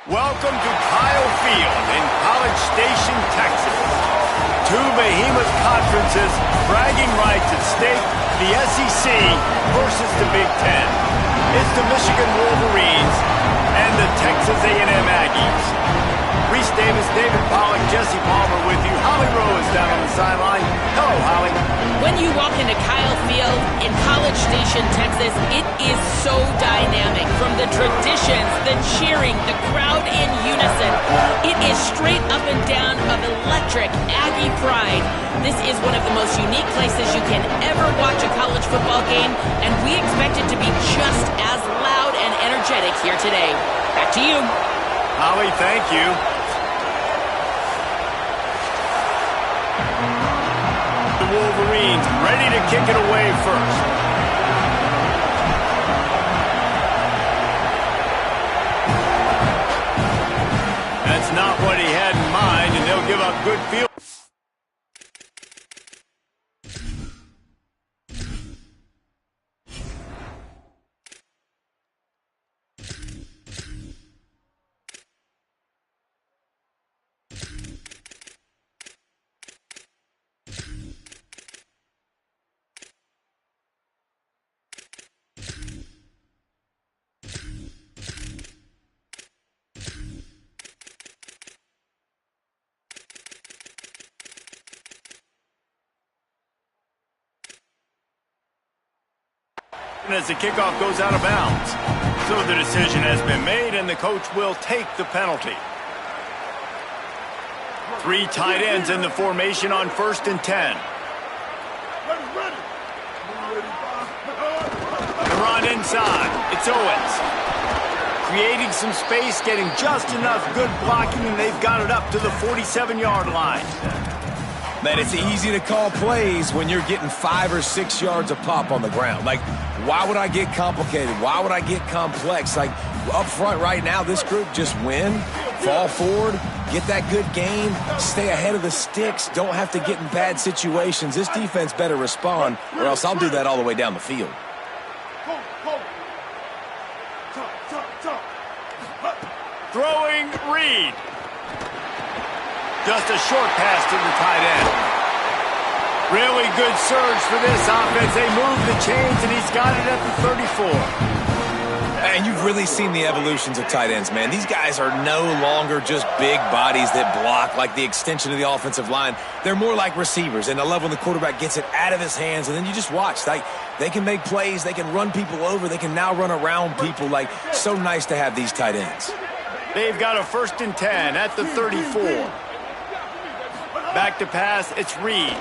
Welcome to Kyle Field in College Station, Texas. Two behemoth conferences, bragging rights at stake, the SEC versus the Big Ten. It's the Michigan Wolverines and the Texas A&M Aggies. Reese Davis, David Pollack, Jesse Palmer with you. Holly Rowe is down on the sideline. Hello, Holly. When you walk into Kyle Field in College Station, Texas, it is so dynamic. From the traditions, the cheering, the crowd in unison. It is straight up and down of electric Aggie pride. This is one of the most unique places you can ever watch a college football game, and we expect it to be just as loud and energetic here today. Back to you. Holly, thank you. The Wolverines ready to kick it away first. That's not what he had in mind, and they'll give up good field. As the kickoff goes out of bounds. So the decision has been made, and the coach will take the penalty. Three tight ends in the formation on 1st and 10. The run inside. It's Owens. Creating some space, getting just enough good blocking, and they've got it up to the 47-yard line. Man, it's easy to call plays when you're getting 5 or 6 yards a pop on the ground. Like, why would I get complicated? Why would I get complex? Like, up front right now, this group just win, fall forward, get that good gain, stay ahead of the sticks, don't have to get in bad situations. This defense better respond, or else I'll do that all the way down the field. Throwing Reed. Just a short pass to the tight end. Really good surge for this offense. They move the chains, and he's got it at the 34. And you've really seen the evolutions of tight ends, man. These guys are no longer just big bodies that block like the extension of the offensive line. They're more like receivers, and I love when the quarterback gets it out of his hands, and then you just watch. Like, they can make plays. They can run people over. They can now run around people. Like, so nice to have these tight ends. They've got a 1st and 10 at the 34. Back to pass, it's Reed.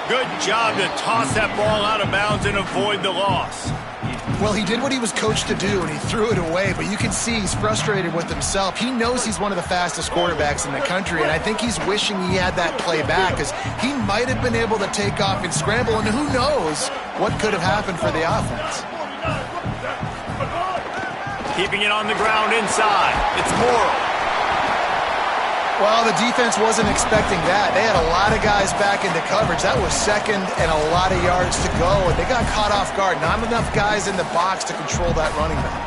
Good job to toss that ball out of bounds and avoid the loss. Well, he did what he was coached to do, and he threw it away, but you can see he's frustrated with himself. He knows he's one of the fastest quarterbacks in the country, and I think he's wishing he had that play back, because he might have been able to take off and scramble, and who knows what could have happened for the offense. Keeping it on the ground inside. It's Morrow. Well, the defense wasn't expecting that. They had a lot of guys back into coverage. That was second and a lot of yards to go, and they got caught off guard. Not enough guys in the box to control that running back.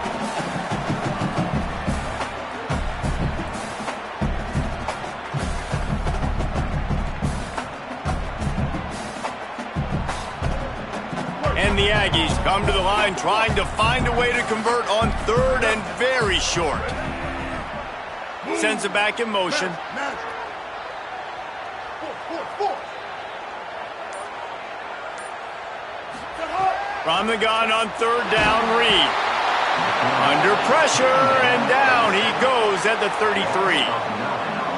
And the Aggies come to the line trying to find a way to convert on 3rd and very short. Sends it back in motion. From the gun on 3rd down, Reed. Under pressure, and down he goes at the 33.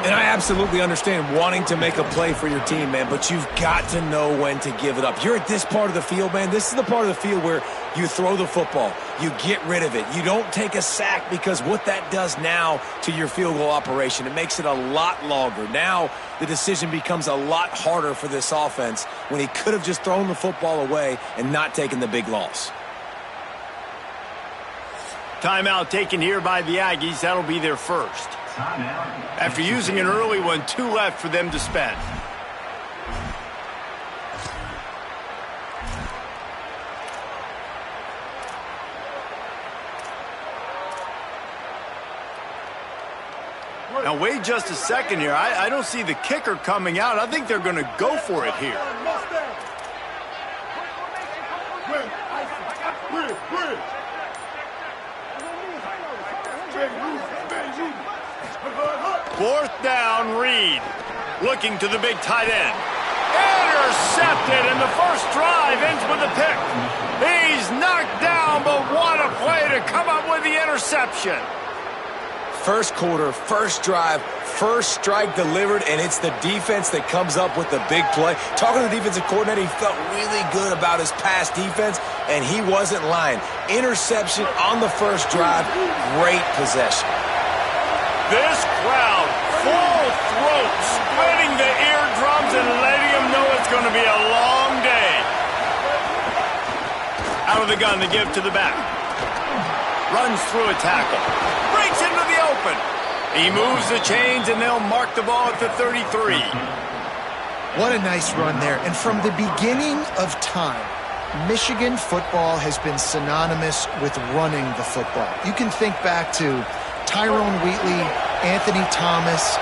And I absolutely understand wanting to make a play for your team, man, but you've got to know when to give it up. You're at this part of the field, man. This is the part of the field where you throw the football. You get rid of it. You don't take a sack, because what that does now to your field goal operation, it makes it a lot longer. Now the decision becomes a lot harder for this offense when he could have just thrown the football away and not taken the big loss. Timeout taken here by the Aggies. That'll be their first. After using an early one, 2 left for them to spend. Now, wait just a second here. I don't see the kicker coming out. I think they're going to go for it here. Fourth down, Reed. Looking to the big tight end. Intercepted, and the first drive ends with a pick. He's knocked down, but what a play to come up with the interception. First quarter, first drive, first strike delivered, and it's the defense that comes up with the big play. Talking to the defensive coordinator, he felt really good about his pass defense, and he wasn't lying. Interception on the first drive, great possession. This crowd, full throat, splitting the eardrums and letting them know it's going to be a long day. Out of the gun, the give to the back. Runs through a tackle. Breaks into the open. He moves the chains, and they'll mark the ball at the 33. What a nice run there. And from the beginning of time, Michigan football has been synonymous with running the football. You can think back to Tyrone Wheatley, Anthony Thomas,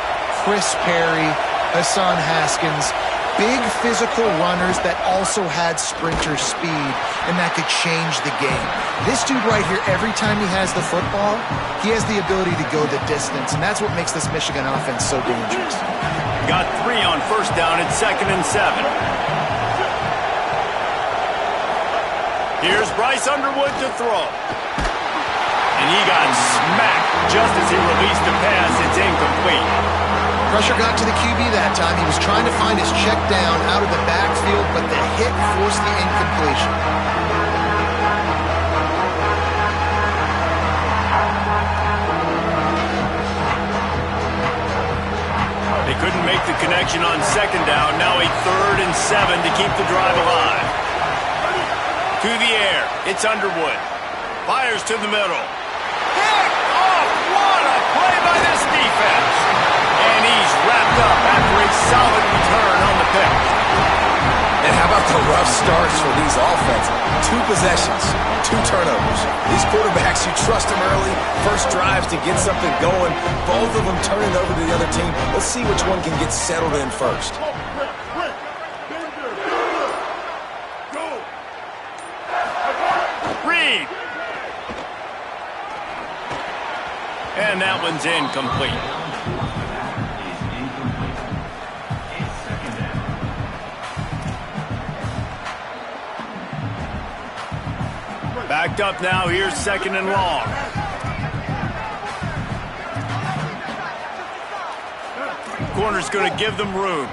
Chris Perry, Hassan Haskins. Big physical runners that also had sprinter speed, and that could change the game. This dude right here, every time he has the football, he has the ability to go the distance, and that's what makes this Michigan offense so dangerous. Got 3 on first down at 2nd and 7. Here's Bryce Underwood to throw. And he got smacked just as he released the pass. It's incomplete. Pressure got to the QB that time. He was trying to find his check down out of the backfield, but the hit forced the incompletion. They couldn't make the connection on 2nd down. Now a 3rd and 7 to keep the drive alive. To the air. It's Underwood. Fires to the middle. Picked off. What a play by this defense. And he's wrapped up after a solid return on the pick. And how about the rough starts for these offenses? 2 possessions, 2 turnovers. These quarterbacks, you trust them early, first drives to get something going. Both of them turning over to the other team. Let's see which one can get settled in first. Reed. And that one's incomplete. Backed up now. Here's 2nd and long. Corner's going to give them room.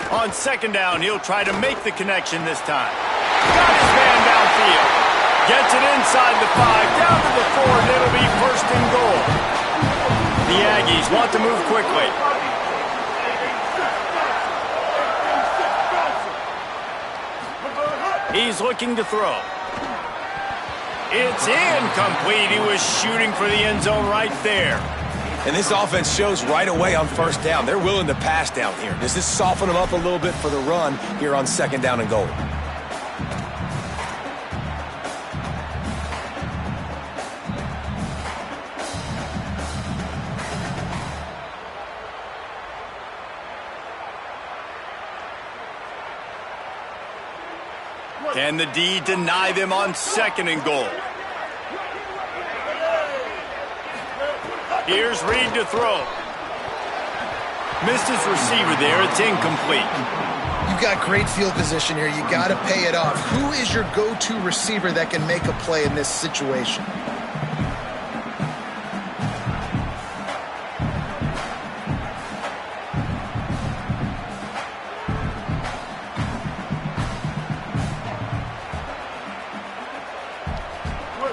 On 2nd down, he'll try to make the connection this time. Got his man downfield. Gets it inside the 5, down to the 4, and it'll be 1st and goal. The Aggies want to move quickly. He's looking to throw. It's incomplete. He was shooting for the end zone right there. And this offense shows right away on 1st down. They're willing to pass down here. Does this soften them up a little bit for the run here on 2nd down and goal? Can the D deny them on 2nd and goal? Here's Reed to throw. Missed his receiver there. It's incomplete. You've got great field position here. You got to pay it off. Who is your go-to receiver that can make a play in this situation?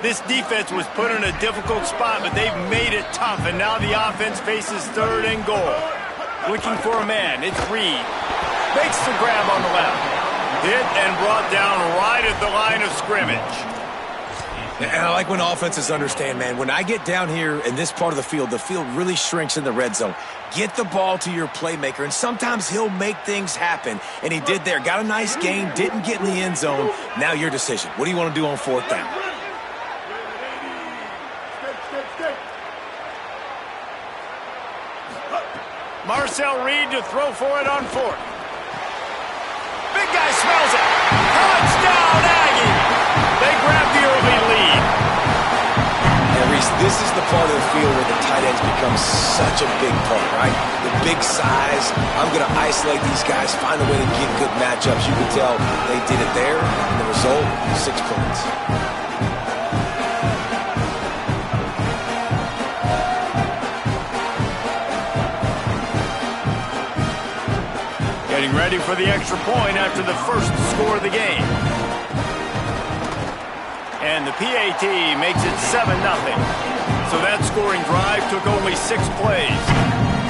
This defense was put in a difficult spot, but they've made it tough, and now the offense faces 3rd and goal. Looking for a man. It's Reed. Makes the grab on the left. Hit and brought down right at the line of scrimmage. And I like when offenses understand, man, when I get down here in this part of the field really shrinks in the red zone. Get the ball to your playmaker, and sometimes he'll make things happen. And he did there. Got a nice gain, didn't get in the end zone. Now your decision. What do you want to do on 4th down? Marcel Reed to throw for it on 4th. Big guy smells it. Touchdown, Aggie. They grab the early lead. Yeah, Reese, this is the part of the field where the tight ends become such a big part, right? The big size. I'm going to isolate these guys, find a way to get good matchups. You can tell they did it there, and the result, 6 points. Getting ready for the extra point after the first score of the game. And the PAT makes it 7-0. So that scoring drive took only 6 plays.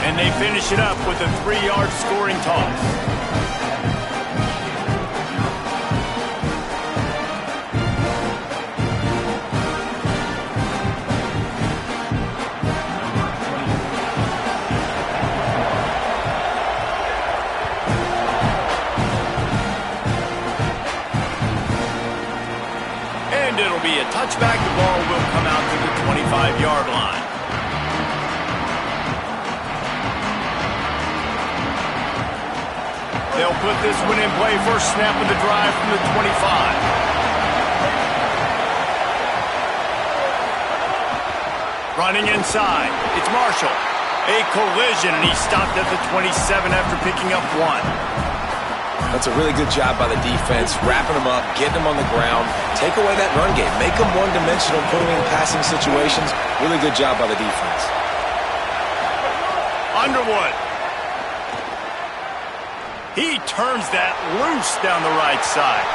And they finish it up with a 3-yard scoring toss. It'll be a touchback. The ball will come out to the 25-yard line. They'll put this one in play. First snap of the drive from the 25. Running inside. It's Marshall. A collision, and he stopped at the 27 after picking up 1. That's a really good job by the defense, wrapping them up, getting them on the ground, take away that run game, make them one-dimensional, put them in passing situations. Really good job by the defense. Underwood. He turns that loose down the right side.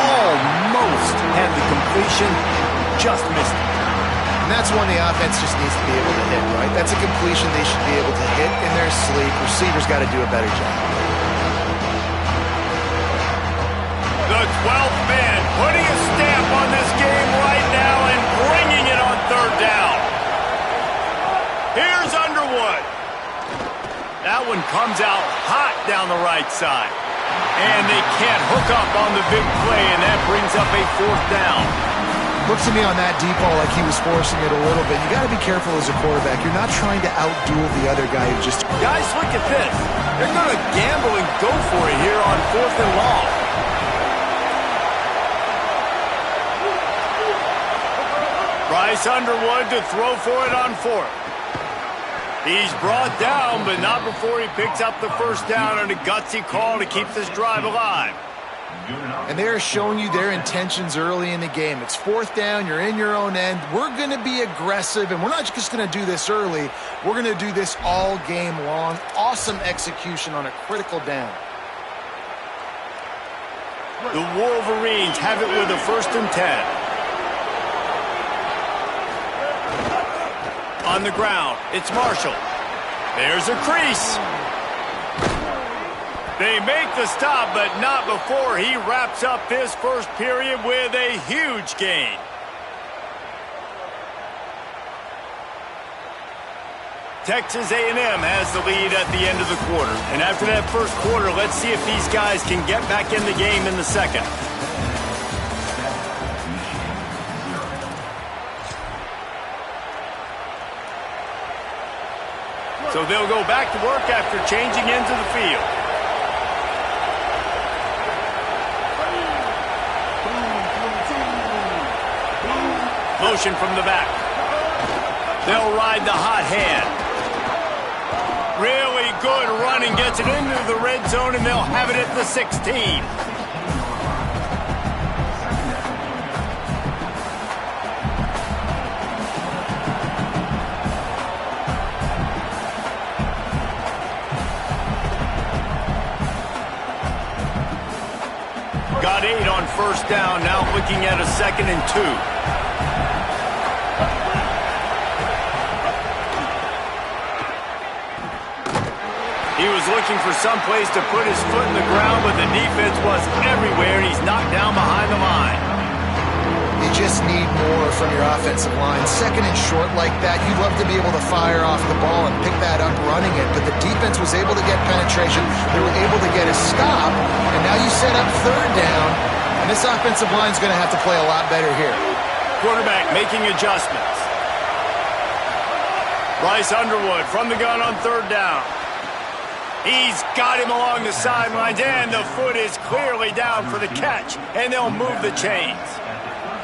Almost had the completion, just missed it. And that's one the offense just needs to be able to hit, right? That's a completion they should be able to hit in their sleep. Receivers got to do a better job. The 12th man putting a stamp on this game right now and bringing it on 3rd down. Here's Underwood. That one comes out hot down the right side. And they can't hook up on the big play, and that brings up a 4th down. Looks to me on that deep ball like he was forcing it a little bit. You got to be careful as a quarterback. You're not trying to outduel the other guy who just... Guys, look at this. They're going to gamble and go for it here on 4th and long. Bryce Underwood to throw for it on 4th. He's brought down, but not before he picks up the first down on a gutsy call to keep this drive alive. And they're showing you their intentions early in the game. It's 4th down. You're in your own end. We're going to be aggressive, and we're not just going to do this early. We're going to do this all game long. Awesome execution on a critical down. The Wolverines have it with a 1st and 10. On the ground, it's Marshall. There's a crease. They make the stop, but not before he wraps up this first period with a huge gain. Texas A&M has the lead at the end of the quarter. And after that first quarter, let's see if these guys can get back in the game in the second. So they'll go back to work after changing into the field. Motion from the back. They'll ride the hot hand. Really good running, gets it into the red zone, and they'll have it at the 16. Got 8 on first down, now looking at a 2nd and 2. He was looking for some place to put his foot in the ground, but the defense was everywhere, and he's knocked down behind the line. He just need more from your offensive line. Second and short like that, you'd love to be able to fire off the ball and pick that up running it, but the defense was able to get penetration. They were able to get a stop, and now you set up third down, and this offensive line is going to have to play a lot better here. Quarterback making adjustments. Bryce Underwood from the gun on third down. He's got him along the sidelines, and the foot is clearly down for the catch, and they'll move the chains.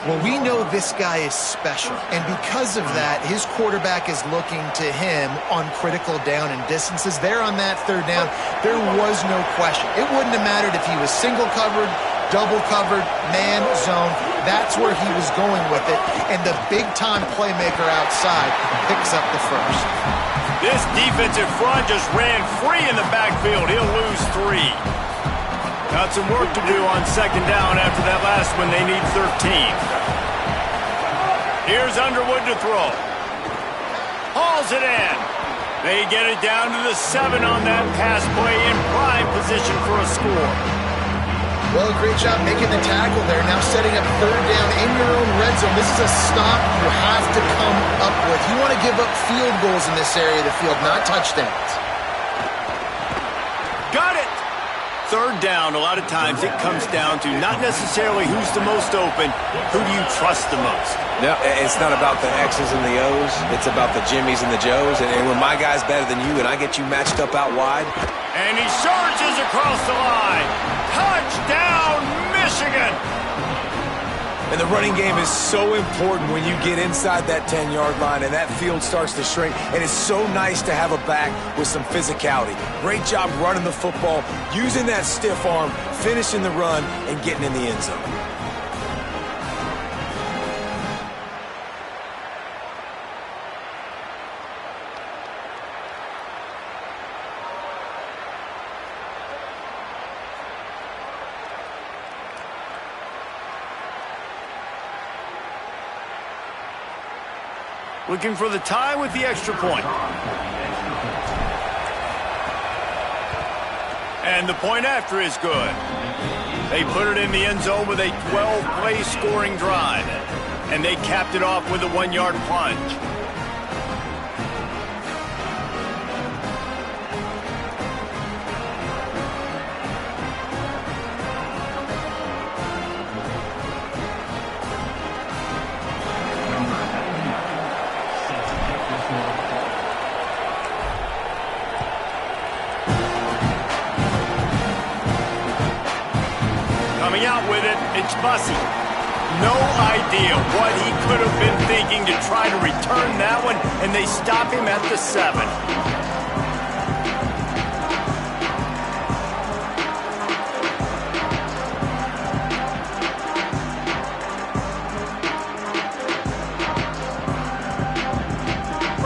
Well, we know this guy is special, and because of that, his quarterback is looking to him on critical down and distances. There on that third down, there was no question. It wouldn't have mattered if he was single covered, double covered, man, zone. That's where he was going with it, and the big-time playmaker outside picks up the first. This defensive front just ran free in the backfield. He'll lose 3. Got some work to do on second down after that last one. They need 13. Here's Underwood to throw. Hauls it in. They get it down to the 7 on that pass play, in prime position for a score. Well, great job making the tackle there. Now setting up third down in your own red zone. This is a stop you have to come up with. You want to give up field goals in this area of the field, not touchdowns. Got it! Third down, a lot of times it comes down to not necessarily who's the most open, who do you trust the most? No, it's not about the X's and the O's. It's about the Jimmies and the Joes. And when my guy's better than you and I get you matched up out wide. And he surges across the line. Touchdown, Michigan! And the running game is so important when you get inside that 10-yard line and that field starts to shrink. And it's so nice to have a back with some physicality. Great job running the football, using that stiff arm, finishing the run, and getting in the end zone. Looking for the tie with the extra point. And the point after is good. They put it in the end zone with a 12-play scoring drive. And they capped it off with a 1-yard plunge. Coming out with it, it's Bussey. No idea what he could have been thinking to try to return that one, and they stop him at the 7.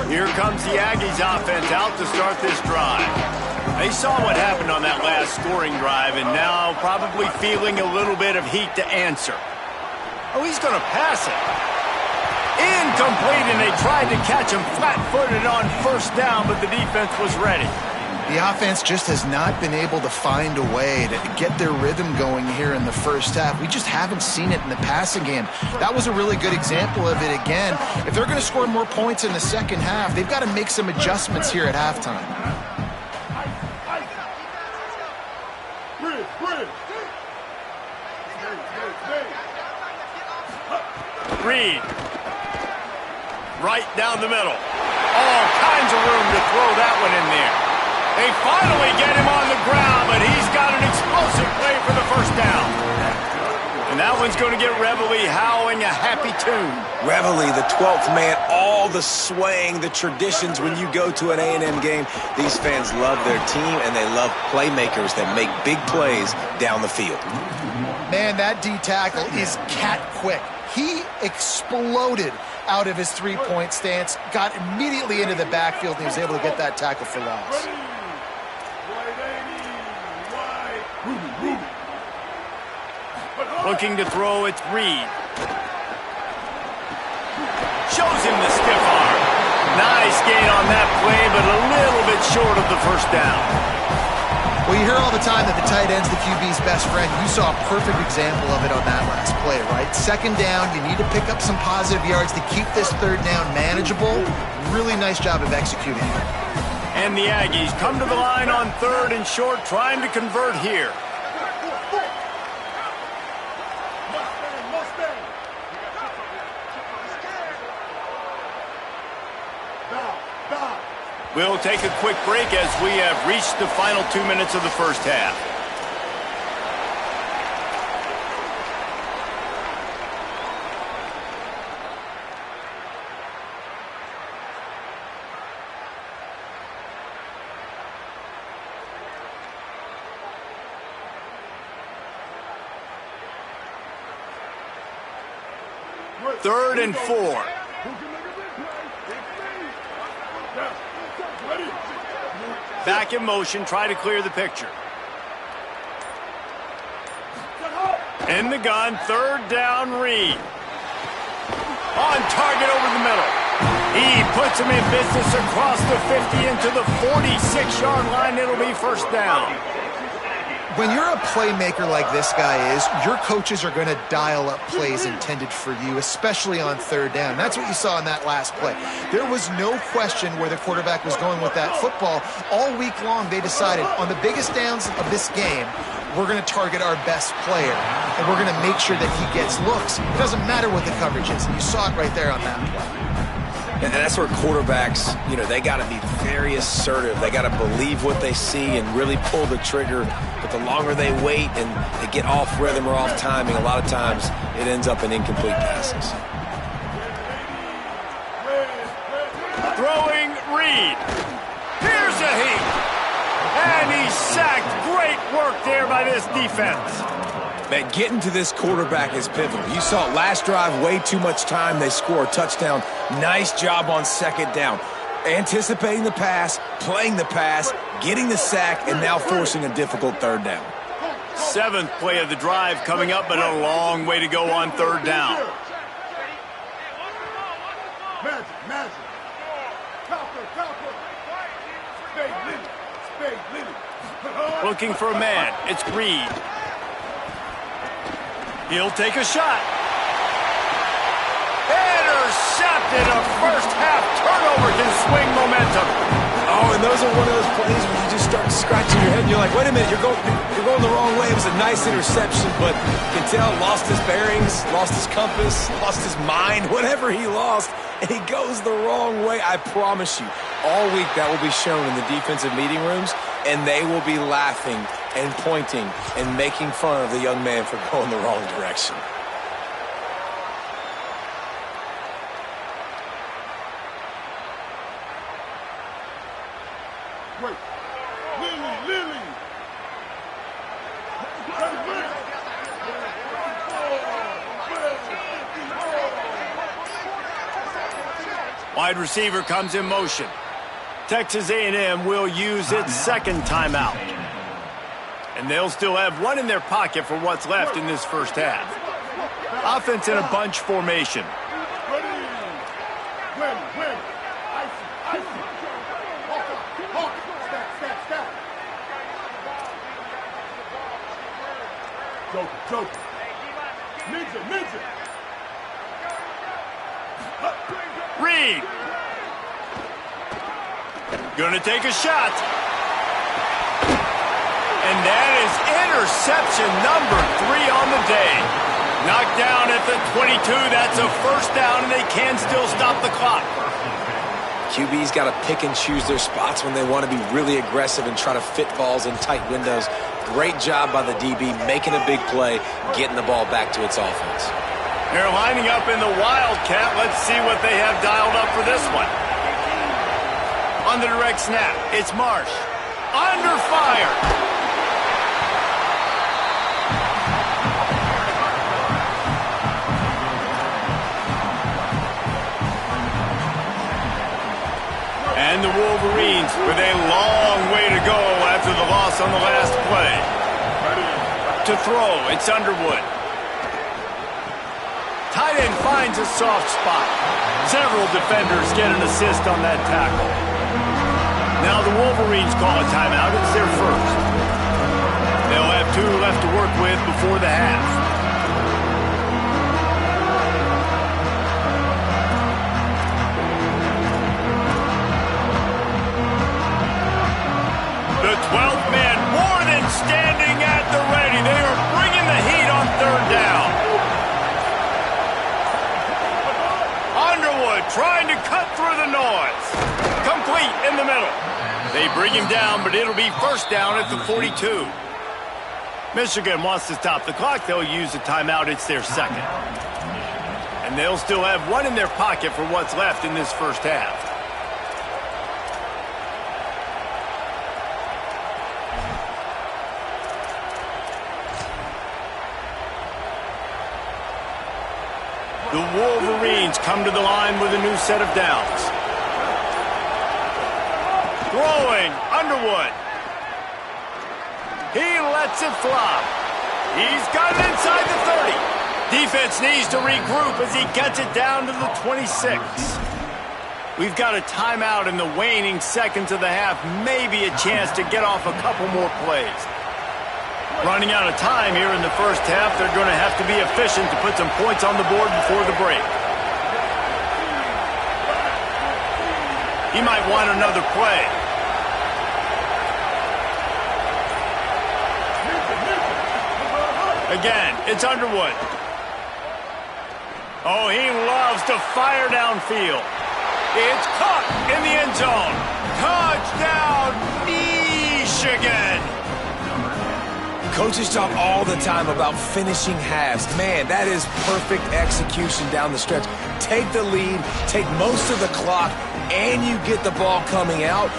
Here comes the Aggies offense out to start this drive. They saw what happened on that last scoring drive, and now probably feeling a little bit of heat to answer. Oh, he's going to pass it. Incomplete, and they tried to catch him flat-footed on first down, but the defense was ready. The offense just has not been able to find a way to get their rhythm going here in the first half. We just haven't seen it in the passing game. That was a really good example of it again. If they're going to score more points in the second half, they've got to make some adjustments here at halftime. Reed. Right down the middle. All kinds of room to throw that one in there. They finally get him on the ground, but he's got an explosive play for the first down. And that one's going to get Reveille howling a happy tune. Reveille, the 12th man, all the swaying, the traditions when you go to an A&M game. These fans love their team, and they love playmakers that make big plays down the field. Man, that D tackle is cat quick. He exploded out of his three-point stance, got immediately into the backfield, and he was able to get that tackle for loss. Looking to throw, it's Reed. Shows him the stiff arm. Nice gain on that play, but a little bit short of the first down. Well, you hear all the time that the tight end's the QB's best friend. You saw a perfect example of it on that last play, right? Second down, you need to pick up some positive yards to keep this third down manageable. Really nice job of executing it. And the Aggies come to the line on 3rd and short, trying to convert here. We'll take a quick break as we have reached the final 2 minutes of the first half. Third and 4. Back in motion, try to clear the picture. In the gun, 3rd down, Reed. On target over the middle. He puts him in business across the 50 into the 46-yard line. It'll be first down. When you're a playmaker like this guy is, your coaches are going to dial up plays intended for you, especially on 3rd down. That's what you saw in that last play. There was no question where the quarterback was going with that football. All week long, they decided on the biggest downs of this game, we're going to target our best player, and we're going to make sure that he gets looks. It doesn't matter what the coverage is, and you saw it right there on that play. And that's where quarterbacks, they got to be very assertive. They got to believe what they see and really pull the trigger. But the longer they wait and they get off rhythm or off timing, a lot of times it ends up in incomplete passes. Throwing Reed. Here's a heat. And he's sacked. Great work there by this defense. Man, getting to this quarterback is pivotal. You saw it last drive, way too much time. They score a touchdown. Nice job on 2nd down. Anticipating the pass, playing the pass, getting the sack, and now forcing a difficult 3rd down. 7th play of the drive coming up, but a long way to go on 3rd down. Looking for a man. It's Reed. He'll take a shot. Intercepted. A first-half turnover can swing momentum. Oh, and those are one of those plays where you just start scratching your head and you're like, wait a minute, you're going the wrong way. It was a nice interception, but you can tell lost his bearings, lost his compass, lost his mind, whatever he lost, and he goes the wrong way. I promise you, all week that will be shown in the defensive meeting rooms, and they will be laughing and pointing and making fun of the young man for going the wrong direction. Wide receiver comes in motion. Texas A&M will use its 2nd timeout. And they'll still have one in their pocket for what's left in this first half. Offense in a bunch formation. Reed. Gonna take a shot. And that is interception number 3 on the day. Knocked down at the 22. That's a first down, and they can still stop the clock. QB's got to pick and choose their spots when they want to be really aggressive and try to fit balls in tight windows. Great job by the DB making a big play, getting the ball back to its offense. They're lining up in the Wildcat. Let's see what they have dialed up for this one. On the direct snap, it's Marsh. Under fire. And the Wolverines with a long way to go after the loss on the last play. To throw, it's Underwood. Tight end finds a soft spot. Several defenders get an assist on that tackle. Now the Wolverines call a timeout. It's their first. They'll have 2 left to work with before the half. The 12th man more than standing at the ready. They are bringing the heat on 3rd down. Underwood trying to cut through the noise. Complete in the middle. They bring him down, but it'll be 1st down at the 42. Michigan wants to stop the clock. They'll use a timeout. It's their 2nd. And they'll still have 1 in their pocket for what's left in this 1st half. The Wolverines come to the line with a new set of downs. Throwing, Underwood. He lets it fly. He's got it inside the 30. Defense needs to regroup as he gets it down to the 26. We've got a timeout in the waning seconds of the half. Maybe a chance to get off a couple more plays. Running out of time here in the 1st half. They're going to have to be efficient to put some points on the board before the break. He might want another play. Again, it's Underwood. Oh, he loves to fire downfield. It's caught in the end zone. Touchdown, Michigan. Coaches talk all the time about finishing halves. Man, that is perfect execution down the stretch. Take the lead, take most of the clock, and you get the ball coming out.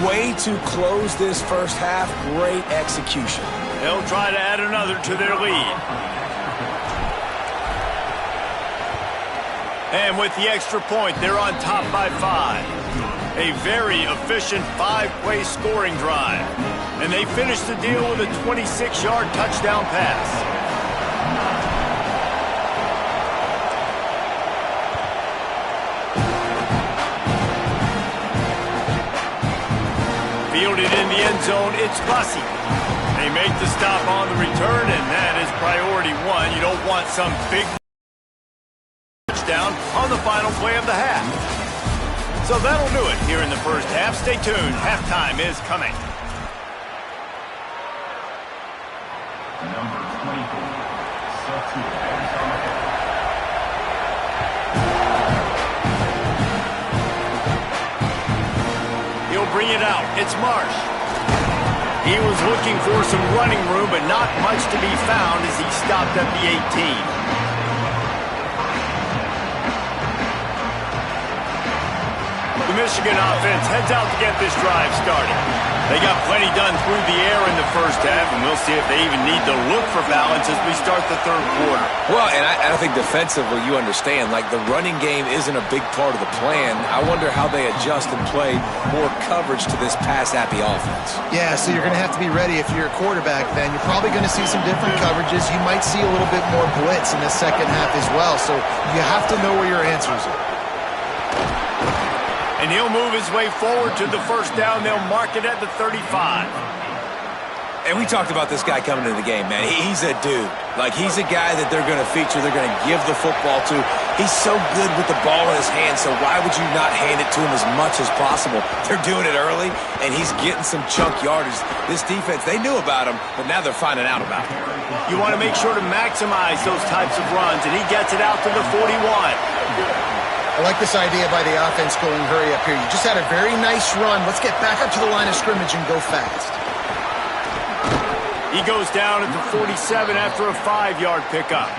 Way to close this 1st half. Great execution. They'll try to add another to their lead. And with the extra point, they're on top by 5. A very efficient 5-play scoring drive. And they finish the deal with a 26-yard touchdown pass. Fielded in the end zone, it's Bussey. They make the stop on the return, and that is priority 1. You don't want some big touchdown on the final play of the half. So that'll do it here in the 1st half. Stay tuned. Halftime is coming. Number 24, set to Arizona. He'll bring it out. It's Marsh. He was looking for some running room, but not much to be found as he stopped at the 18. The Michigan offense heads out to get this drive started. They got plenty done through the air in the 1st half, and we'll see if they even need to look for balance as we start the 3rd quarter. Well, and I think defensively, you understand, like the running game isn't a big part of the plan. I wonder how they adjust and play more coverage to this pass-happy offense. Yeah, so you're going to have to be ready if you're a quarterback then. You're probably going to see some different coverages. You might see a little bit more blitz in the 2nd half as well, so you have to know where your answers are. And he'll move his way forward to the 1st down. They'll mark it at the 35. And we talked about this guy coming into the game, man. He's a dude. Like, he's a guy that they're going to feature, they're going to give the football to. He's so good with the ball in his hand, so why would you not hand it to him as much as possible? They're doing it early, and he's getting some chunk yardage. This defense, they knew about him, but now they're finding out about him. You want to make sure to maximize those types of runs, and he gets it out to the 41. I like this idea by the offense going hurry up here. You just had a very nice run. Let's get back up to the line of scrimmage and go fast. He goes down at the 47 after a 5-yard pickup.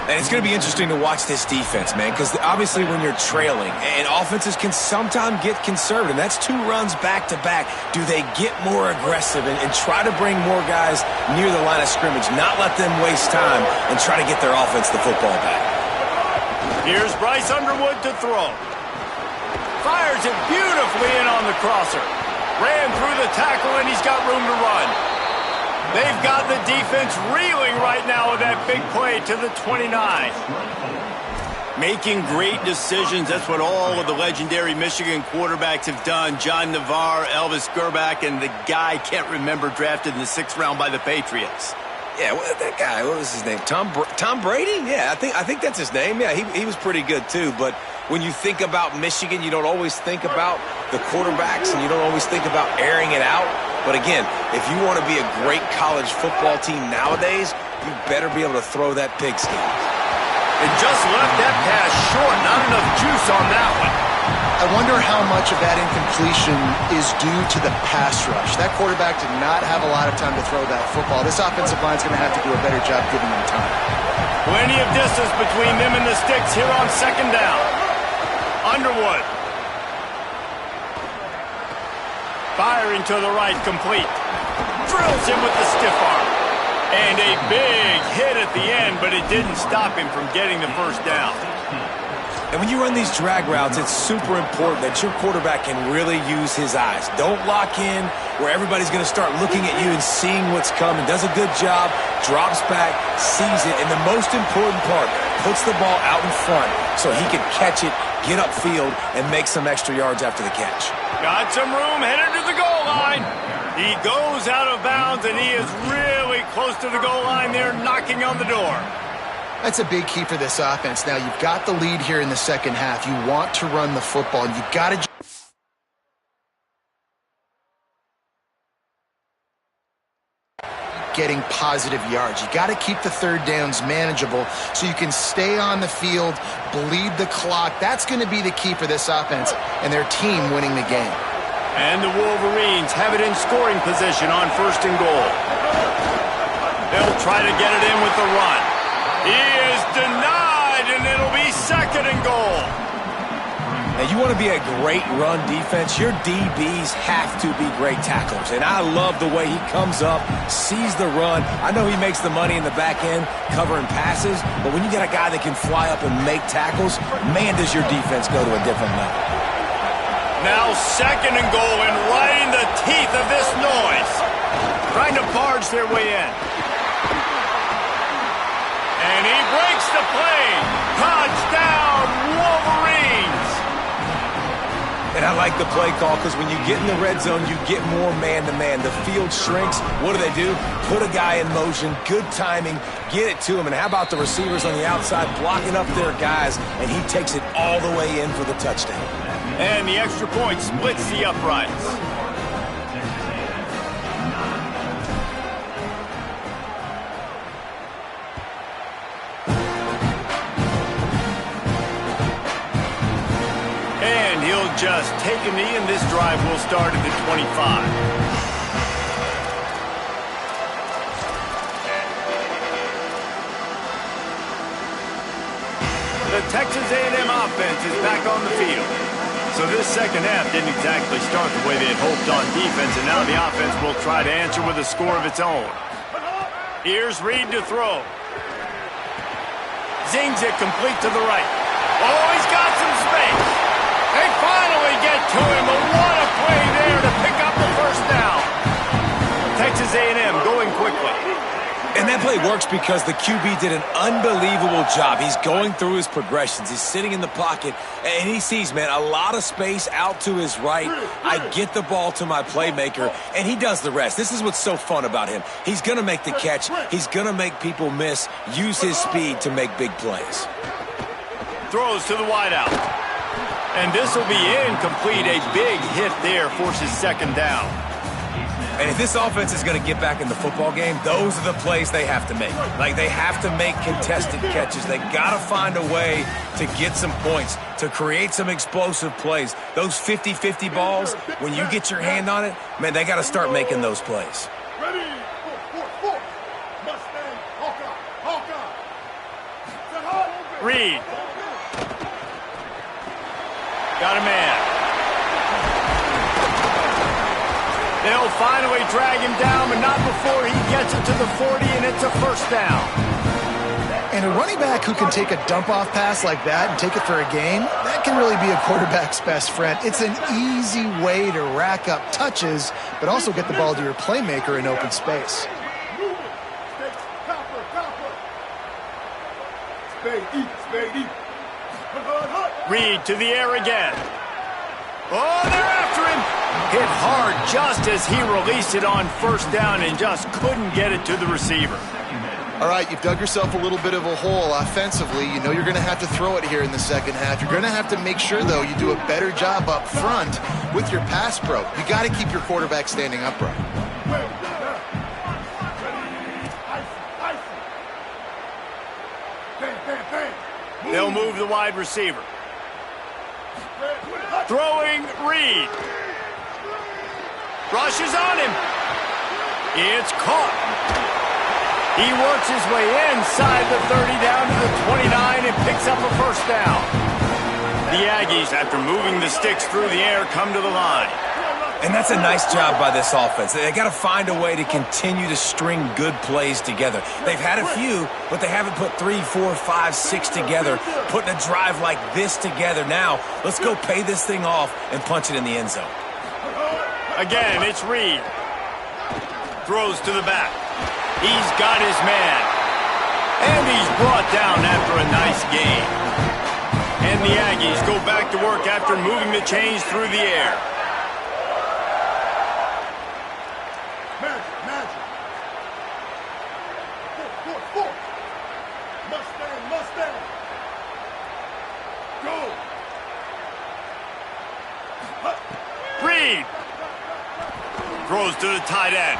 And it's going to be interesting to watch this defense, man, because obviously when you're trailing, and offenses can sometimes get conservative. That's 2 runs back-to-back. Do they get more aggressive and try to bring more guys near the line of scrimmage, not let them waste time, and try to get their offense the football back? Here's Bryce Underwood to throw. Fires it beautifully in on the crosser. Ran through the tackle, and he's got room to run. They've got the defense reeling right now with that big play to the 29. Making great decisions, that's what all of the legendary Michigan quarterbacks have done. John Navarre, Elvis Gerbach, and the guy, can't remember, drafted in the 6th round by the Patriots. Yeah, that guy, what was his name? Tom Brady? Yeah, I think that's his name. Yeah, he was pretty good too. But when you think about Michigan, you don't always think about the quarterbacks, and you don't always think about airing it out. But again, if you want to be a great college football team nowadays, you better be able to throw that pigskin. And just left that pass short. Not enough juice on that one. I wonder how much of that incompletion is due to the pass rush. That quarterback did not have a lot of time to throw that football. This offensive line is going to have to do a better job giving him time. Plenty of distance between them and the sticks here on 2nd down. Underwood. Firing to the right, complete. Drills him with the stiff arm. And a big hit at the end, but it didn't stop him from getting the first down. And when you run these drag routes, it's super important that your quarterback can really use his eyes. Don't lock in where everybody's going to start looking at you and seeing what's coming. Does a good job, drops back, sees it, and the most important part, puts the ball out in front so he can catch it, get upfield, and make some extra yards after the catch. Got some room, headed to the goal line. He goes out of bounds, and he is really close to the goal line there, knocking on the door. That's a big key for this offense. Now, you've got the lead here in the second half. You want to run the football, and you've got to getting positive yards. You got to keep the 3rd downs manageable so you can stay on the field, bleed the clock. That's going to be the key for this offense and their team winning the game. And the Wolverines have it in scoring position on 1st and goal. They'll try to get it in with the run. He is denied, and it'll be 2nd and goal. Now, you want to be a great run defense, your DBs have to be great tacklers. And I love the way he comes up, sees the run. I know he makes the money in the back end covering passes, but when you get a guy that can fly up and make tackles, man, does your defense go to a different level. Now 2nd and goal, and right in the teeth of this noise. Trying to barge their way in. And he breaks the play. Touchdown, Wolverines. And I like the play call because when you get in the red zone, you get more man-to-man. The field shrinks. What do? Put a guy in motion, good timing, get it to him. And how about the receivers on the outside blocking up their guys, and he takes it all the way in for the touchdown. And the extra point splits the uprights. And he'll just take a knee, and this drive will start at the 25. The Texas A&M offense is back on the field. So this second half didn't exactly start the way they had hoped on defense, and now the offense will try to answer with a score of its own. Here's Reed to throw. Zings it complete to the right. Oh, he's got some space. They finally get to him, but what a play there to pick up the first down. Texas A&M going quickly. And that play works because the QB did an unbelievable job. He's going through his progressions. He's sitting in the pocket, and he sees, man, a lot of space out to his right. I get the ball to my playmaker, and he does the rest. This is what's so fun about him. He's going to make the catch. He's going to make people miss, use his speed to make big plays. Throws to the wideout. And this will be incomplete. A big hit there forces 2nd down. And if this offense is going to get back in the football game, those are the plays they have to make. Like, they have to make contested catches. They got to find a way to get some points, to create some explosive plays. Those 50-50 balls, when you get your hand on it, man, they got to start making those plays. Ready? Four. Mustang, Hawkeye. Reed. Got a man. They'll finally drag him down, but not before he gets it to the 40, and it's a first down. And a running back who can take a dump-off pass like that and take it for a gain, that can really be a quarterback's best friend. It's an easy way to rack up touches, but also get the ball to your playmaker in open space. Spade deep. Reed to the air again. Oh, they're after him. Hit hard just as he released it on first down and just couldn't get it to the receiver. All right, you've dug yourself a little bit of a hole offensively. You know you're going to have to throw it here in the second half. You're going to have to make sure, though, you do a better job up front with your pass pro. You got to keep your quarterback standing upright. They'll move the wide receiver. Throwing Reed. Rushes on him. It's caught. He works his way inside the 30 down to the 29 and picks up a first down. The Aggies, after moving the sticks through the air, come to the line. And that's a nice job by this offense. They got to find a way to continue to string good plays together. They've had a few, but they haven't put 3, 4, 5, 6 together, putting a drive like this together. Now, let's go pay this thing off and punch it in the end zone. Again, it's Reed. Throws to the back. He's got his man. And he's brought down after a nice gain. And the Aggies go back to work after moving the chains through the air. Magic. Four. Mustang. Go. Reed throws to the tight end.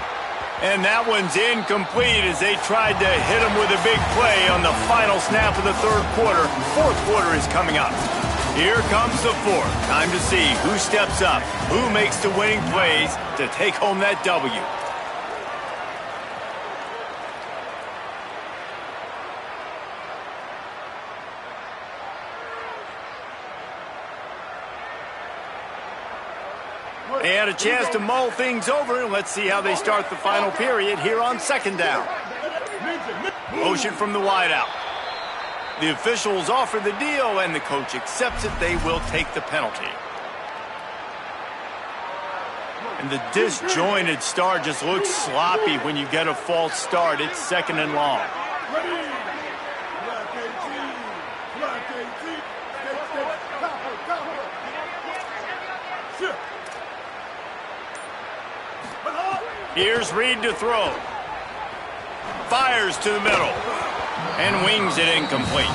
And that one's incomplete as they tried to hit him with a big play on the final snap of the third quarter. Fourth quarter is coming up. Here comes the fourth. Time to see who steps up, who makes the winning plays to take home that W. They had a chance to mull things over, and let's see how they start the final period here on second down. Motion from the wideout. The officials offer the deal, and the coach accepts it. They will take the penalty. And the disjointed start just looks sloppy when you get a false start. It's second and long. Here's Reed to throw. Fires to the middle. And wings it incomplete.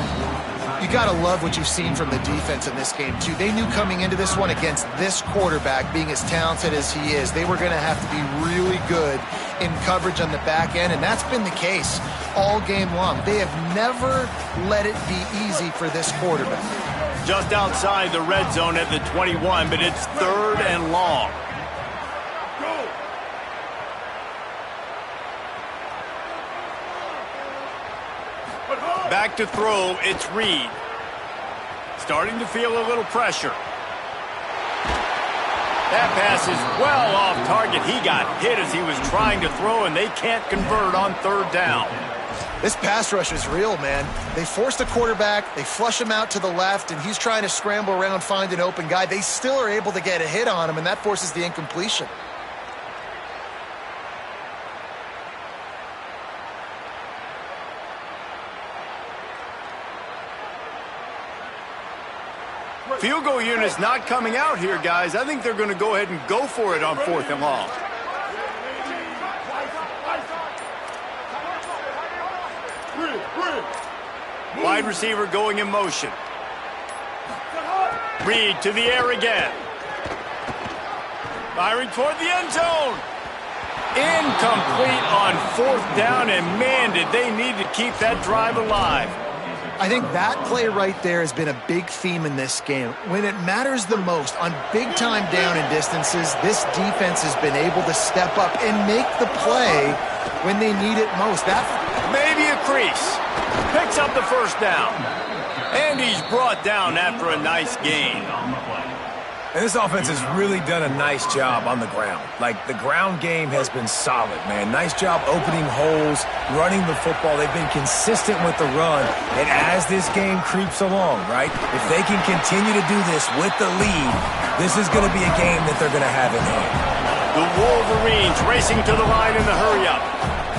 You got to love what you've seen from the defense in this game, too. They knew coming into this one against this quarterback, being as talented as he is, they were going to have to be really good in coverage on the back end, and that's been the case all game long. They have never let it be easy for this quarterback. Just outside the red zone at the 21, but it's third and long. Back to throw, it's Reed. Starting to feel a little pressure. That pass is well off target. He got hit as he was trying to throw, and they can't convert on third down. This pass rush is real, man. They force the quarterback, they flush him out to the left, and he's trying to scramble around, find an open guy. They still are able to get a hit on him, and that forces the incompletion. Field goal unit's not coming out here, guys. I think they're going to go ahead and go for it on fourth and long. Wide receiver going in motion. Reed to the air again. Firing toward the end zone. Incomplete on fourth down, and man, did they need to keep that drive alive. I think that play right there has been a big theme in this game. When it matters the most, on big-time down and distances, this defense has been able to step up and make the play when they need it most. That maybe a crease. Picks up the first down. And he's brought down after a nice gain. And this offense has really done a nice job on the ground. Like, the ground game has been solid, man. Nice job opening holes, running the football. They've been consistent with the run. And as this game creeps along, right, if they can continue to do this with the lead, this is going to be a game that they're going to have in hand. The Wolverines racing to the line in the hurry-up.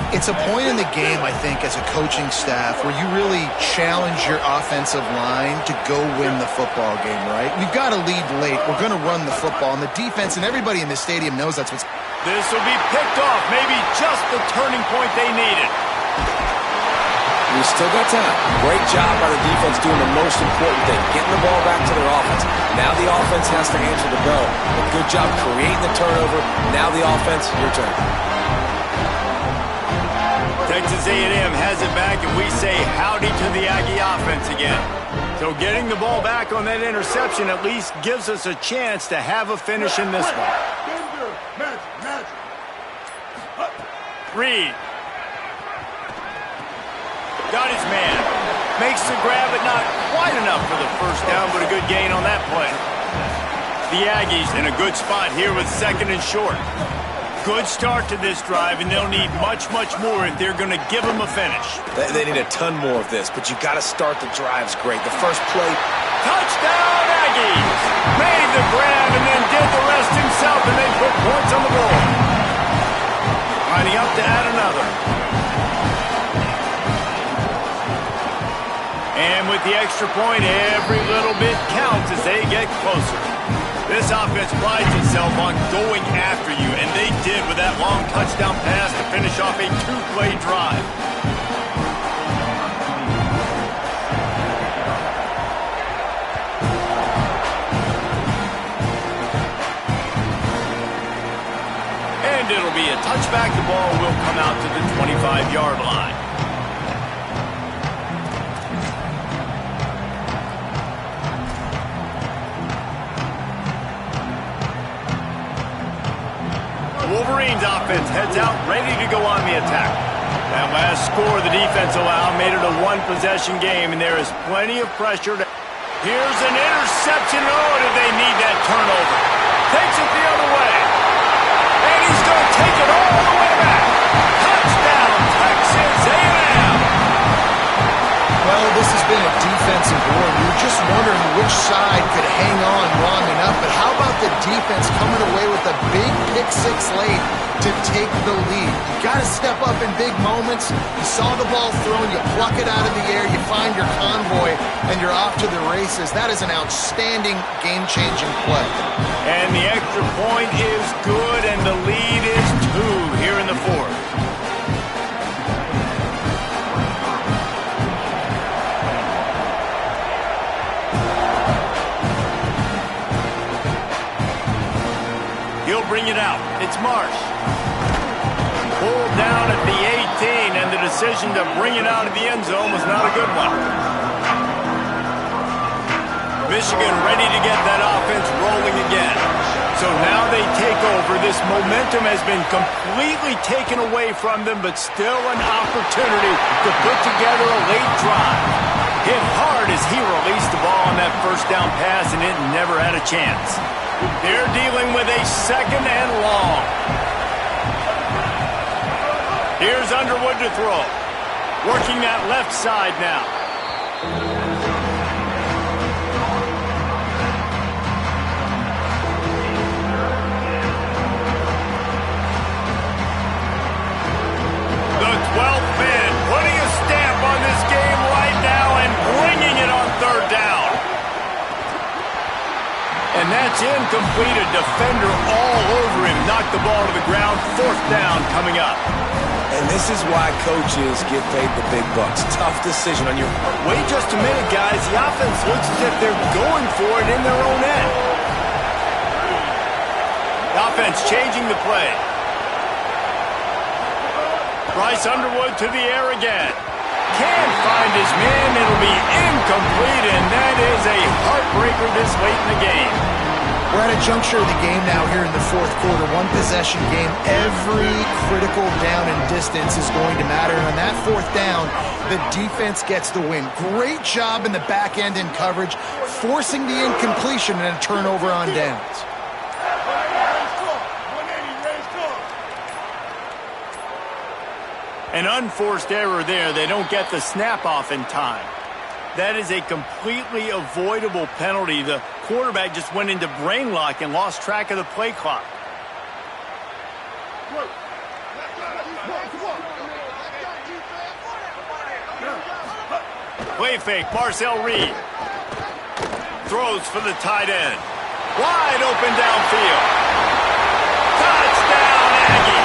It's a point in the game, I think, as a coaching staff where you really challenge your offensive line to go win the football game, right? We've got to lead late. We're going to run the football, and the defense and everybody in the stadium knows that's what's... This will be picked off, maybe just the turning point they needed. We still got time. Great job by the defense doing the most important thing, getting the ball back to their offense. Now the offense has to answer the bell. But good job creating the turnover. Now the offense, your turn. Texas A&M has it back, and we say howdy to the Aggie offense again. So getting the ball back on that interception at least gives us a chance to have a finish in this one. Reed. Got his man. Makes the grab, but not quite enough for the first down, but a good gain on that play. The Aggies in a good spot here with 2nd and short. Good start to this drive, and they'll need much, much more if they're going to give them a finish. They need a ton more of this, but you got to start the drives great. The first play. Touchdown, Aggies! Made the grab and then did the rest himself, and they put points on the board. Lining up to add another. And with the extra point, every little bit counts as they get closer. This offense prides itself on going after you, and they did with that long touchdown pass to finish off a 2-play drive. And it'll be a touchback. The ball will come out to the 25-yard line. Wolverines offense heads out, ready to go on the attack. That last score the defense allowed made it a one-possession game, and there is plenty of pressure. Here's an interception. Oh, did they need that turnover? Takes it the other way. And he's going to take it all the way back. Touchdown, Texas A&M. Well, this has been a defensive war. We were just wondering which side could hang on long enough, but how about the defense coming away with a big pick-6 late to take the lead? You got to step up in big moments. You saw the ball thrown, you pluck it out of the air, you find your convoy, and you're off to the races. That is an outstanding game-changing play. And the extra point is good, and the lead is 2 here in the 4th. He'll bring it out. It's Marsh. Pulled down at the 18, and the decision to bring it out of the end zone was not a good one. Michigan ready to get that offense rolling again. So now they take over. This momentum has been completely taken away from them, but still an opportunity to put together a late drive. Hit hard as he released the ball on that first down pass, and it never had a chance. They're dealing with a 2nd and long. Here's Underwood to throw. Working that left side now. The 12th man putting a stamp on this game right now and bringing it on 3rd down. And that's incomplete. A defender all over him. Knocked the ball to the ground. 4th down coming up. And this is why coaches get paid the big bucks. Tough decision on your part. Wait just a minute, guys. The offense looks as if they're going for it in their own end. The offense changing the play. Bryce Underwood to the air again. Can't find his man. It'll be incomplete, and that is a heartbreaker this late in the game. We're at a juncture of the game now here in the 4th quarter. One-possession game. Every critical down and distance is going to matter. And on that 4th down, the defense gets the win. Great job in the back end in coverage, forcing the incompletion and a turnover on downs. An unforced error there. They don't get the snap off in time. That is a completely avoidable penalty. The quarterback just went into brain lock and lost track of the play clock. Play fake, Marcel Reed. Throws for the tight end. Wide open downfield. Touchdown, Aggie.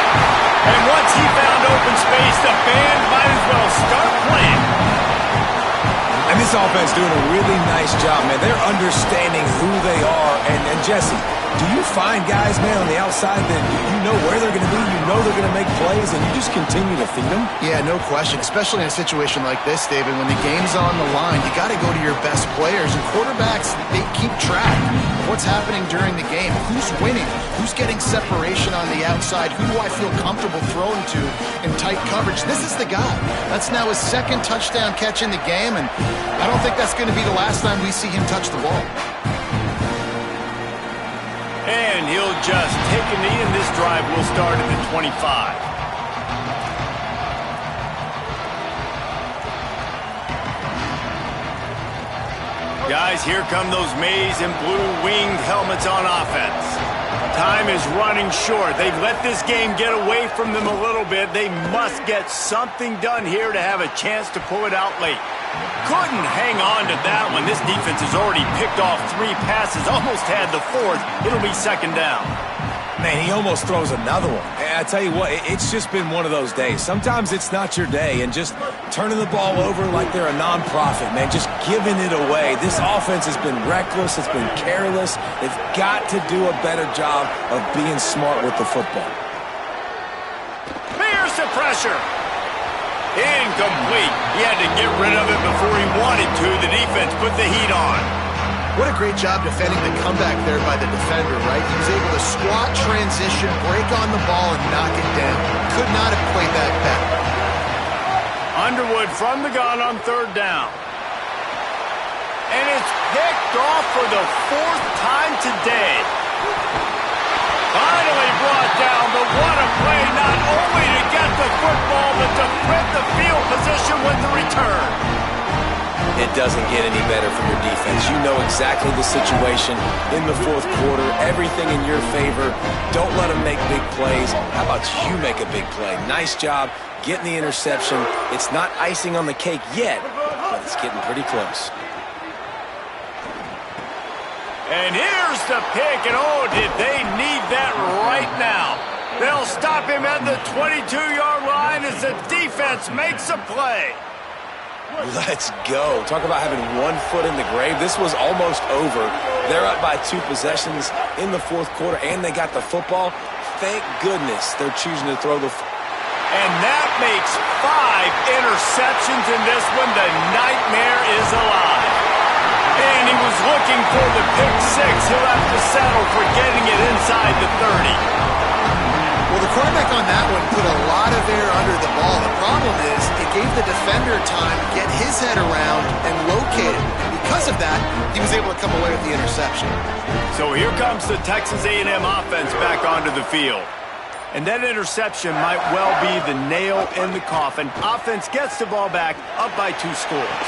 And once he found open space, the band might as well start playing. And this offense doing a really nice job, man. They're understanding who they are. And Jesse, do you find guys, man, on the outside that you know where they're going to be, you know they're going to make plays, and you just continue to feed them? Yeah, no question, especially in a situation like this, David. When the game's on the line, you got to go to your best players. And quarterbacks, they keep track of what's happening during the game. Who's winning? Who's getting separation on the outside? Who do I feel comfortable throwing to in tight coverage? This is the guy. That's now his second touchdown catch in the game, and I don't think that's going to be the last time we see him touch the ball. And he'll just take a knee, and this drive will start at the 25. Guys, here come those maize and blue winged helmets on offense. Time is running short. They've let this game get away from them a little bit. They must get something done here to have a chance to pull it out late. Couldn't hang on to that one. This defense has already picked off 3 passes, almost had the 4th. It'll be second down. Man, he almost throws another one. And I tell you what, it's just been one of those days. Sometimes it's not your day, and just turning the ball over like they're a nonprofit, man, just giving it away. This offense has been reckless. It's been careless. They've got to do a better job of being smart with the football. Here's the pressure. Incomplete. He had to get rid of it before he wanted to. The defense put the heat on. What a great job defending the comeback there by the defender, right? He was able to squat, transition, break on the ball, and knock it down. Could not have played that better. Underwood from the gun on 3rd down. And it's picked off for the 4th time today. Finally brought down, but what a play, not only to get the football, but to print the field position with the return. It doesn't get any better for your defense. You know exactly the situation in the 4th quarter, everything in your favor. Don't let them make big plays. How about you make a big play? Nice job getting the interception. It's not icing on the cake yet, but it's getting pretty close. And here's the pick, and oh, did they need that right now. They'll stop him at the 22-yard line as the defense makes a play. Let's go. Talk about having one foot in the grave. This was almost over. They're up by 2 possessions in the 4th quarter, and they got the football. Thank goodness they're choosing to throw the And that makes 5 interceptions in this one. The nightmare is alive. And he was looking for the pick 6. He'll have to settle for getting it inside the 30. Well, the quarterback on that one put a lot of air under the ball. The problem is it gave the defender time to get his head around and locate it. And because of that, he was able to come away with the interception. So here comes the Texas A&M offense back onto the field. And that interception might well be the nail in the coffin. Offense gets the ball back, up by 2 scores.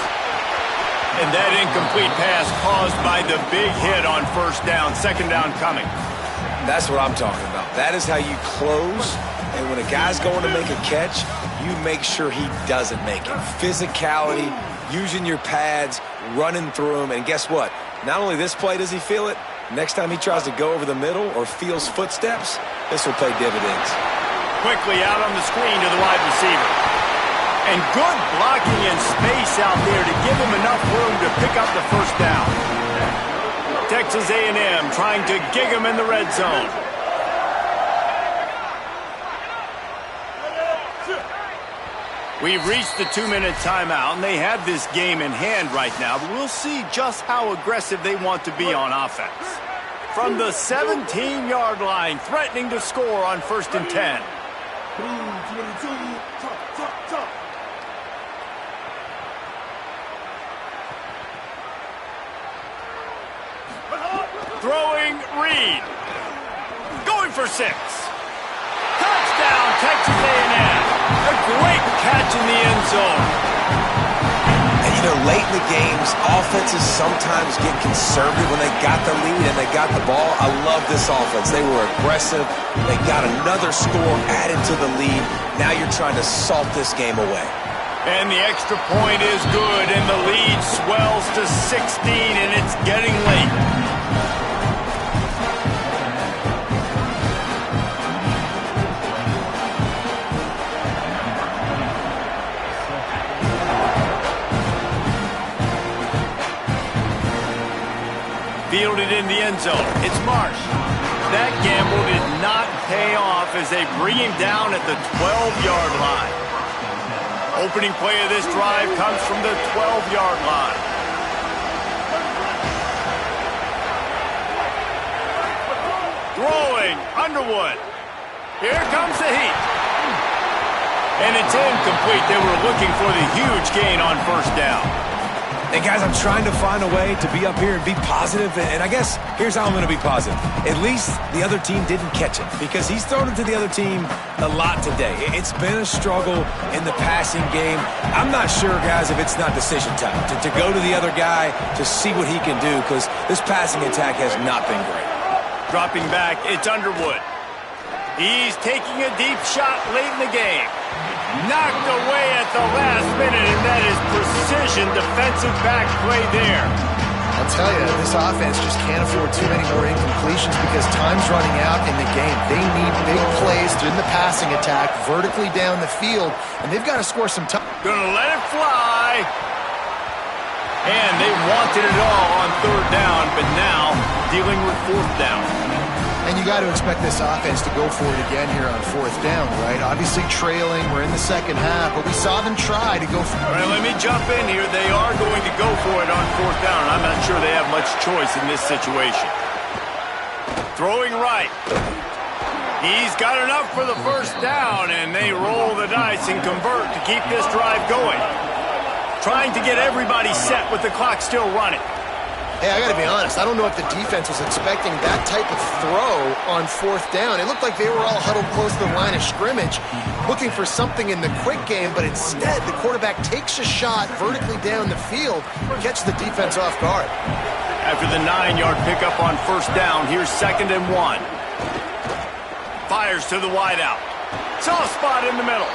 And that incomplete pass caused by the big hit on 1st down, 2nd down coming. That's what I'm talking about. That is how you close. And when a guy's going to make a catch, you make sure he doesn't make it. Physicality, using your pads, running through them. And guess what? Not only this play does he feel it, next time he tries to go over the middle or feels footsteps, this will pay dividends. Quickly out on the screen to the wide receiver. And good blocking in space out there to give him enough room to pick up the 1st down. Texas A&M trying to gig him in the red zone. We've reached the 2-minute timeout, and they have this game in hand right now, but we'll see just how aggressive they want to be on offense. From the 17-yard line, threatening to score on 1st and 10. Throwing Reed. Going for 6. Touchdown, Texas A&M. A great catch in the end zone. And you know, late in the games, offenses sometimes get conservative when they got the lead and they got the ball. I love this offense. They were aggressive. They got another score added to the lead. Now you're trying to salt this game away. And the extra point is good, and the lead swells to 16, and it's getting late. Fielded in the end zone. It's Marsh. That gamble did not pay off as they bring him down at the 12-yard line. Opening play of this drive comes from the 12-yard line. Throwing, Underwood. Here comes the heat. And it's incomplete. They were looking for the huge gain on first down. And guys, I'm trying to find a way to be up here and be positive, and I guess here's how I'm going to be positive. At least the other team didn't catch it, because he's thrown it to the other team a lot today. It's been a struggle in the passing game. I'm not sure, guys, if it's not decision time to go to the other guy to see what he can do, because this passing attack has not been great. Dropping back, it's Underwood. He's taking a deep shot late in the game. Knocked away at the last minute, and that is precision defensive back play there. I'll tell you, this offense just can't afford too many more incompletions because time's running out in the game. They need big plays in the passing attack, vertically down the field, and they've got to score some time. Gonna let it fly. And they wanted it all on third down, but now dealing with fourth down. And you got to expect this offense to go for it again here on fourth down, right? Obviously trailing, we're in the second half, but we saw them try to go for it. All right, let me jump in here. They are going to go for it on fourth down. I'm not sure they have much choice in this situation. Throwing right. He's got enough for the first down, and they roll the dice and convert to keep this drive going. Trying to get everybody set with the clock still running. Hey, I got to be honest. I don't know if the defense was expecting that type of throw on fourth down. It looked like they were all huddled close to the line of scrimmage, looking for something in the quick game, but instead the quarterback takes a shot vertically down the field, catch the defense off guard. After the 9-yard pickup on first down, here's 2nd and 1. Fires to the wideout. Soft spot in the middle.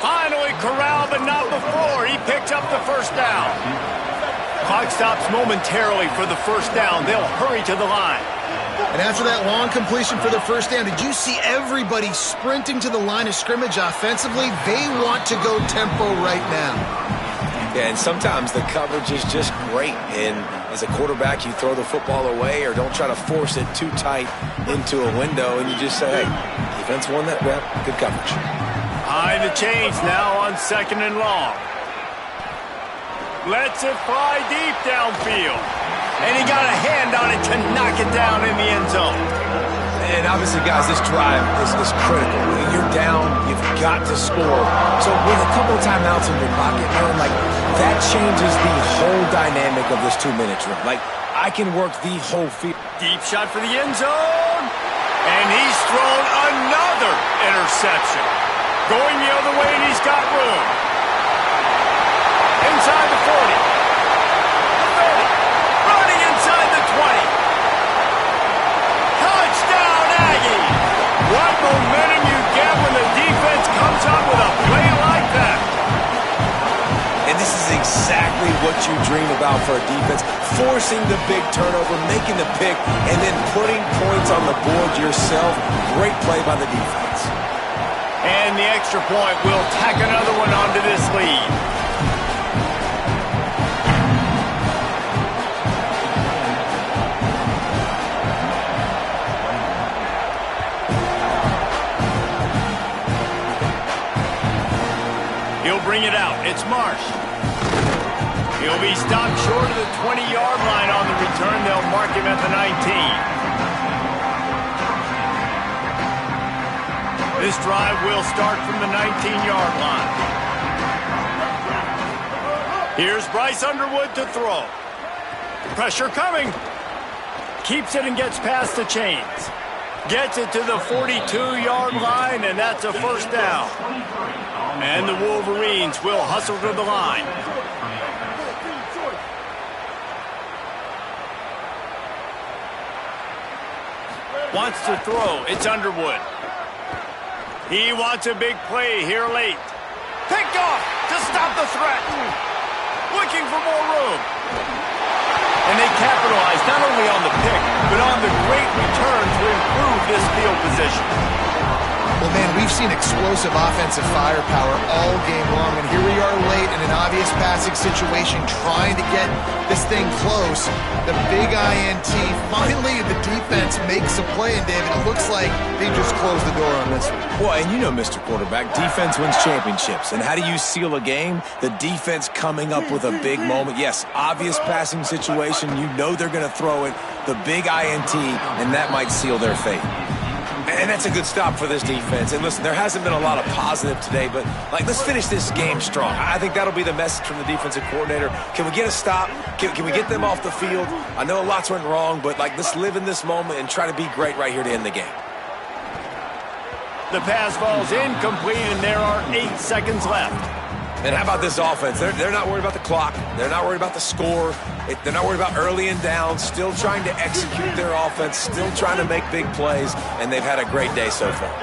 Finally corralled, but not before. He picked up the first down. Clock stops momentarily for the first down. They'll hurry to the line. And after that long completion for the first down, did you see everybody sprinting to the line of scrimmage offensively? They want to go tempo right now. Yeah, and sometimes the coverage is just great. And as a quarterback, you throw the football away or don't try to force it too tight into a window, and you just say, hey, defense won that rep. Good coverage. High the chains now on 2nd and long. Lets it fly deep downfield. And he got a hand on it to knock it down in the end zone. And obviously, guys, this drive is critical. You're down, you've got to score. So with a couple of timeouts in your pocket, man, like, that changes the whole dynamic of this 2-minute drill. Like, I can work the whole field. Deep shot for the end zone. And he's thrown another interception. Going the other way, and he's got room. Inside the 40. The 30. Running inside the 20. Touchdown, Aggie. What momentum you get when the defense comes up with a play like that. And this is exactly what you dream about for a defense. Forcing the big turnover, making the pick, and then putting points on the board yourself. Great play by the defense. And the extra point will tack another one onto this lead. He'll bring it out. It's Marsh. He'll be stopped short of the 20-yard line on the return. They'll mark him at the 19. This drive will start from the 19-yard line. Here's Bryce Underwood to throw. Pressure coming. Keeps it and gets past the chains. Gets it to the 42-yard line, and that's a first down. And the Wolverines will hustle to the line. Wants to throw. It's Underwood. He wants a big play here late. Picked off. to stop the threat. Looking for more room. And they capitalize not only on the pick, but on the great return to improve this field position. Well, man, we've seen explosive offensive firepower all game long, and here we are late in an obvious passing situation trying to get this thing close. The big INT, finally the defense makes a play, and David, it looks like they just closed the door on this one. Well, and you know, Mr. Quarterback, defense wins championships. And how do you seal a game? The defense coming up with a big moment. Yes, obvious passing situation. You know they're going to throw it. The big INT, and that might seal their fate. And that's a good stop for this defense. And listen, there hasn't been a lot of positive today, but let's finish this game strong. I think that'll be the message from the defensive coordinator. Can we get a stop? Can we get them off the field? I know lots went wrong, but let's live in this moment and try to be great right here to end the game. The pass ball's incomplete, and there are 8 seconds left. And how about this offense? They're not worried about the clock. They're not worried about the score. They're not worried about early and down. Still trying to execute their offense. Still trying to make big plays. And they've had a great day so far.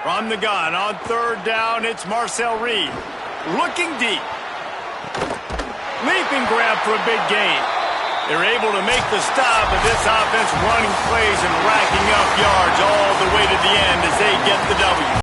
From the gun on 3rd down, it's Marcel Reed. Looking deep. Leaping grab for a big gain. They're able to make the stop, but this offense running plays and racking up yards all the way to the end as they get the W.